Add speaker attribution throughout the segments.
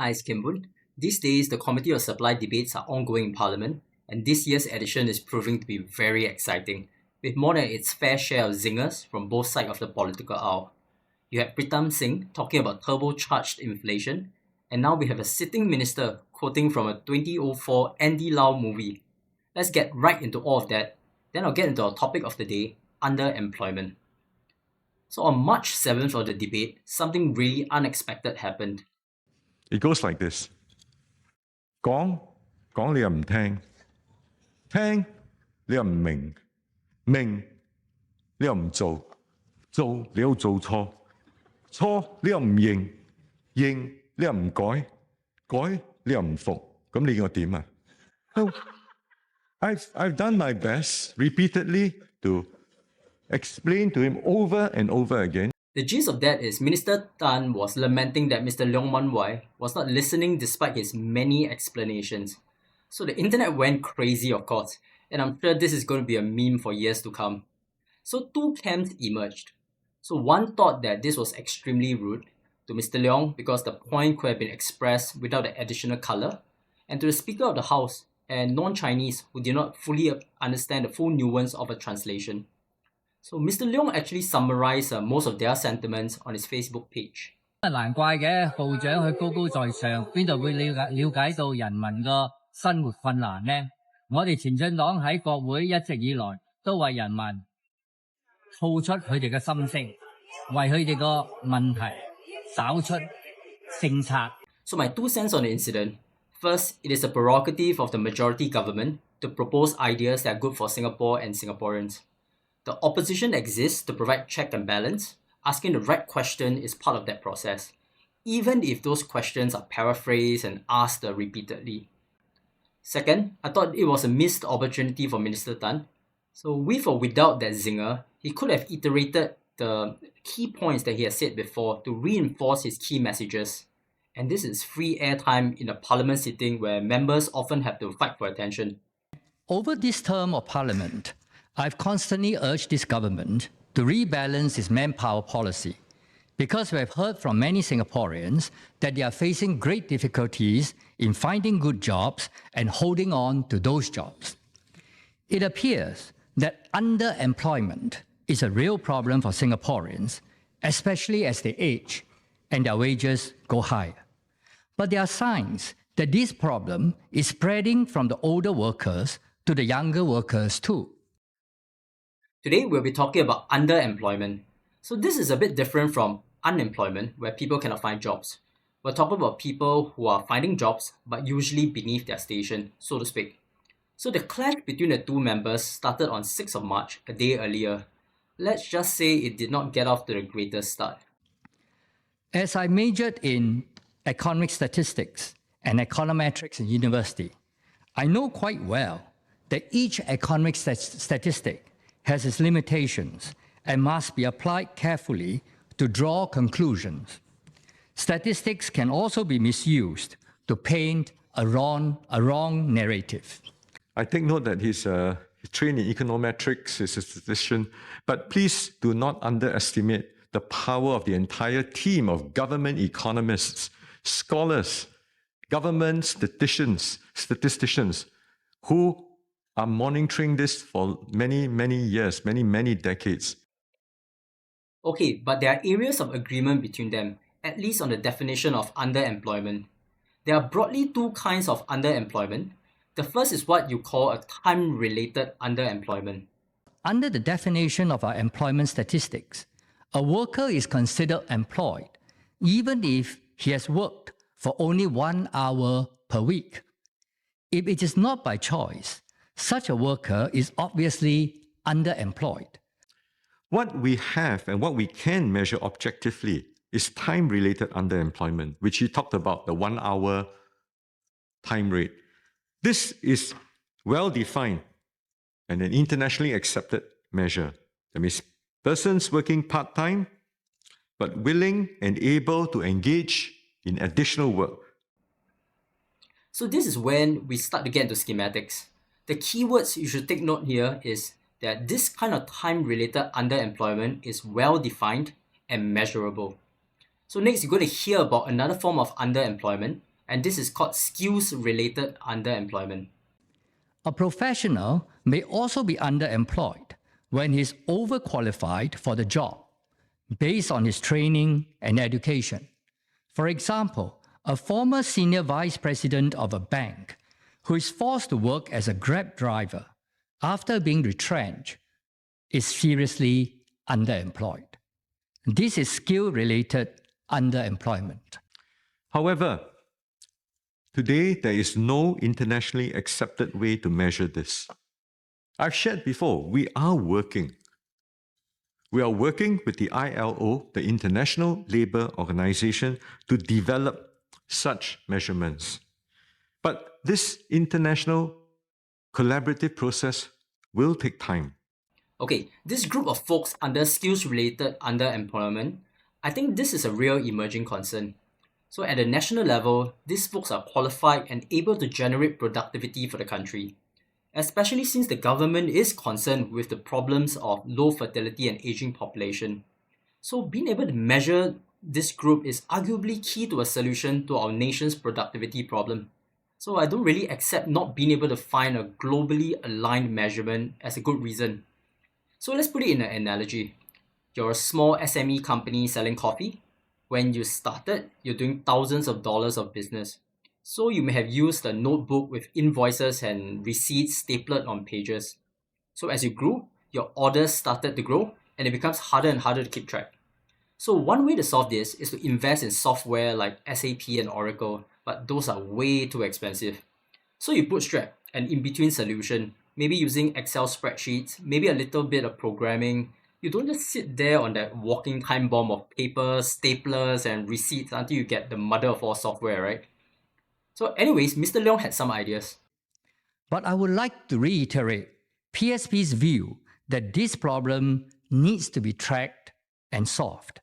Speaker 1: Hi, it's Kimbun. These days, the Committee of Supply debates are ongoing in Parliament, and this year's edition is proving to be very exciting, with more than its fair share of zingers from both sides of the political aisle. You had Pritam Singh talking about turbocharged inflation, and now we have a sitting minister quoting from a 2004 Andy Lau movie. Let's get right into all of that, then I'll get into our topic of the day, underemployment. So on March 7th of the debate, something really unexpected happened.
Speaker 2: It goes like this. 講你又唔聽，聽你又唔明，明你又唔做，做你又做錯，錯你又唔認，認你又唔改，改你又唔服，咁你要我點啊？ So, I've done my best repeatedly to explain to him over and over again.
Speaker 1: The gist of that is Minister Tan was lamenting that Mr. Leong Mun Wai was not listening despite his many explanations. So the internet went crazy, of course, and I'm sure this is going to be a meme for years to come. So two camps emerged. So one thought that this was extremely rude to Mr. Leong because the point could have been expressed without the additional colour, and to the Speaker of the House and non-Chinese who did not fully understand the full nuance of a translation. So Mr. Leong actually summarized most of their sentiments on his Facebook page.
Speaker 3: 難怪嘅，部長佢高高在上，邊度會了解到人民個生活困難呢？我哋前進黨喺國會一直以來都為人民吐出佢哋嘅心聲，為佢哋個問題找出政策。
Speaker 1: So my 2 cents on the incident. First, it is a prerogative of the majority government to propose ideas that are good for Singapore and Singaporeans. The opposition exists to provide check and balance. Asking the right question is part of that process, even if those questions are paraphrased and asked repeatedly. Second, I thought it was a missed opportunity for Minister Tan. So with or without that zinger, he could have iterated the key points that he has said before to reinforce his key messages. And this is free airtime in a parliament sitting where members often have to fight for attention.
Speaker 3: Over this term of parliament, I've constantly urged this government to rebalance its manpower policy because we have heard from many Singaporeans that they are facing great difficulties in finding good jobs and holding on to those jobs. It appears that underemployment is a real problem for Singaporeans, especially as they age and their wages go higher. But there are signs that this problem is spreading from the older workers to the younger workers too.
Speaker 1: Today, we'll be talking about underemployment. So this is a bit different from unemployment, where people cannot find jobs. We're talking about people who are finding jobs, but usually beneath their station, so to speak. So the clash between the two members started on 6th of March, a day earlier. Let's just say it did not get off to the greatest start.
Speaker 3: As I majored in economic statistics and econometrics in university, I know quite well that each economic statistic has its limitations and must be applied carefully to draw conclusions. Statistics can also be misused to paint a wrong narrative.
Speaker 2: I take note that he's trained in econometrics, he's a statistician, but please do not underestimate the power of the entire team of government economists, scholars, government statisticians who are monitoring this for many, many years, many decades.
Speaker 1: Okay, but there are areas of agreement between them, at least on the definition of underemployment. There are broadly two kinds of underemployment. The first is what you call a time-related underemployment.
Speaker 3: Under the definition of our employment statistics, a worker is considered employed even if he has worked for only 1 hour per week. If it is not by choice, such a worker is obviously underemployed.
Speaker 2: What we have and what we can measure objectively is time-related underemployment, which he talked about, the 1 hour time rate. This is well defined and an internationally accepted measure. That means persons working part-time but willing and able to engage in additional work.
Speaker 1: So this is when we start to get into schematics. The keywords you should take note here is that this kind of time-related underemployment is well defined and measurable. So next, you're going to hear about another form of underemployment, and this is called skills-related underemployment.
Speaker 3: A professional may also be underemployed when he is overqualified for the job based on his training and education. For example, a former senior vice president of a bank who is forced to work as a Grab driver after being retrenched is seriously underemployed. This is skill-related underemployment.
Speaker 2: However, today there is no internationally accepted way to measure this. I've shared before, we are working. We are working with the ILO, the International Labour Organization, to develop such measurements. But this international collaborative process will take time.
Speaker 1: Okay, this group of folks under skills-related underemployment, I think this is a real emerging concern. So at the national level, these folks are qualified and able to generate productivity for the country, especially since the government is concerned with the problems of low fertility and aging population. So being able to measure this group is arguably key to a solution to our nation's productivity problem. So I don't really accept not being able to find a globally aligned measurement as a good reason. So let's put it in an analogy. You're a small SME company selling coffee. When you started, you're doing thousands of dollars of business. So you may have used a notebook with invoices and receipts stapled on pages. So as you grew, your orders started to grow and it becomes harder and harder to keep track. So one way to solve this is to invest in software like SAP and Oracle, but those are way too expensive. So you bootstrap an in-between solution, maybe using Excel spreadsheets, maybe a little bit of programming. You don't just sit there on that walking time bomb of paper, staplers, and receipts until you get the mother of all software, right? So anyways, Mr. Leong had some ideas.
Speaker 3: But I would like to reiterate PSP's view that this problem needs to be tracked and solved.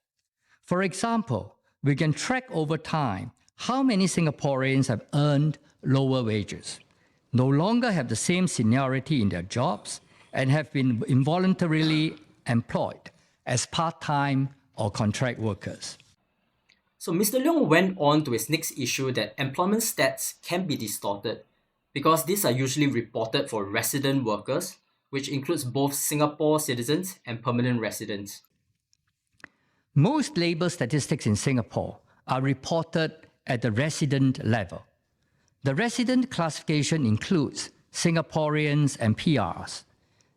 Speaker 3: For example, we can track over time how many Singaporeans have earned lower wages, no longer have the same seniority in their jobs, and have been involuntarily employed as part-time or contract workers.
Speaker 1: So Mr. Leong went on to his next issue that employment stats can be distorted because these are usually reported for resident workers, which includes both Singapore citizens and permanent residents.
Speaker 3: Most labour statistics in Singapore are reported at the resident level. The resident classification includes Singaporeans and PRs.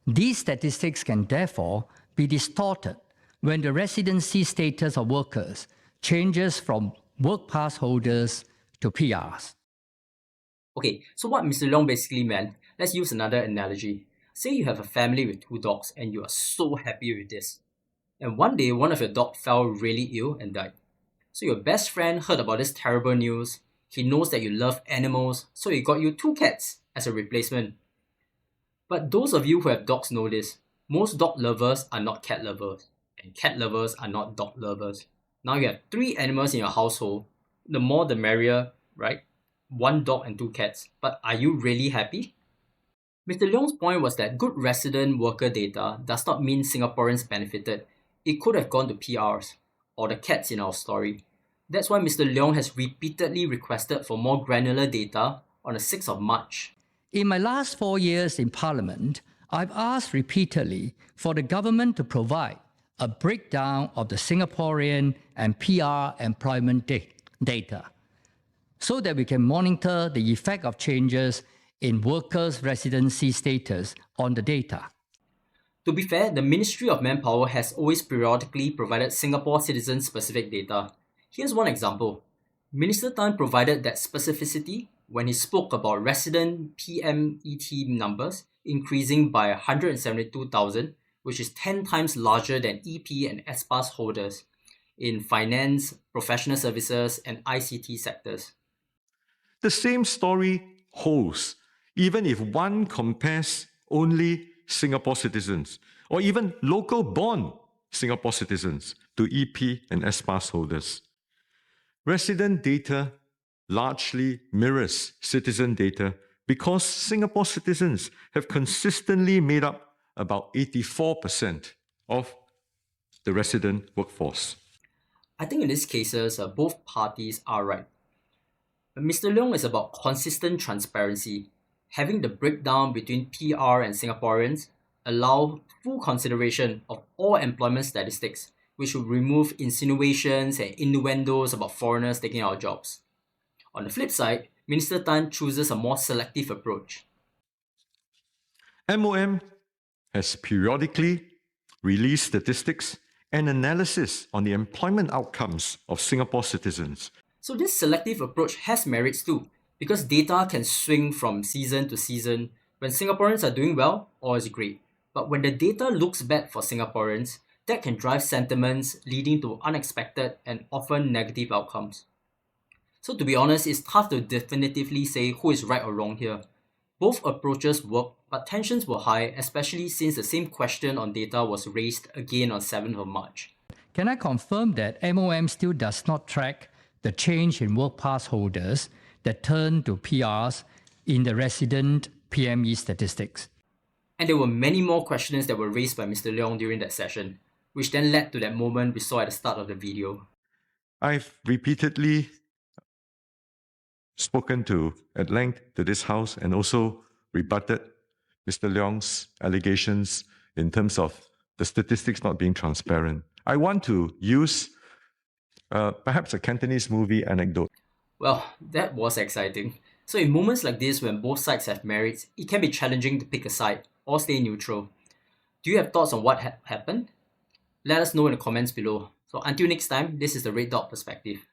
Speaker 3: These statistics can therefore be distorted when the residency status of workers changes from work pass holders to PRs.
Speaker 1: Okay, so what Mr. Leong basically meant, let's use another analogy. Say you have a family with 2 dogs and you are so happy with this. And one day, one of your dogs fell really ill and died. So your best friend heard about this terrible news. He knows that you love animals, so he got you 2 cats as a replacement. But those of you who have dogs know this. Most dog lovers are not cat lovers, and cat lovers are not dog lovers. Now you have 3 animals in your household. The more the merrier, right? 1 dog and 2 cats. But are you really happy? Mr. Leong's point was that good resident worker data does not mean Singaporeans benefited. It could have gone to PRs, or the cats in our story. That's why Mr. Leong has repeatedly requested for more granular data on the 6th of March.
Speaker 3: In my last 4 years in Parliament, I've asked repeatedly for the government to provide a breakdown of the Singaporean and PR employment data so that we can monitor the effect of changes in workers' residency status on the data.
Speaker 1: To be fair, the Ministry of Manpower has always periodically provided Singapore citizen-specific data. Here's one example. Minister Tan provided that specificity when he spoke about resident PMET numbers increasing by 172,000, which is 10 times larger than EP and SPAS holders in finance, professional services, and ICT sectors.
Speaker 2: The same story holds even if one compares only Singapore citizens or even local born Singapore citizens to EP and SPAS holders. Resident data largely mirrors citizen data because Singapore citizens have consistently made up about 84% of the resident workforce.
Speaker 1: I think in these cases, both parties are right. But Mr. Leong is about consistent transparency, having the breakdown between PR and Singaporeans allow full consideration of all employment statistics, which would remove insinuations and innuendos about foreigners taking our jobs. On the flip side, Minister Tan chooses a more selective approach.
Speaker 2: MOM has periodically released statistics and analysis on the employment outcomes of Singapore citizens.
Speaker 1: So this selective approach has merits too, because data can swing from season to season when Singaporeans are doing well or is great. But when the data looks bad for Singaporeans, that can drive sentiments leading to unexpected and often negative outcomes. So to be honest, it's tough to definitively say who is right or wrong here. Both approaches work, but tensions were high, especially since the same question on data was raised again on 7th of March.
Speaker 3: Can I confirm that MOM still does not track the change in work pass holders that turn to PRs in the resident PME statistics?
Speaker 1: And there were many more questions that were raised by Mr. Leong during that session, which then led to that moment we saw at the start of the video.
Speaker 2: I've repeatedly spoken at length to this House and also rebutted Mr. Leong's allegations in terms of the statistics not being transparent. I want to use perhaps a Cantonese movie anecdote.
Speaker 1: Well, that was exciting. So in moments like this, when both sides have merits, it can be challenging to pick a side or stay neutral. Do you have thoughts on what happened? Let us know in the comments below. So until next time, this is the Red Dot Perspective.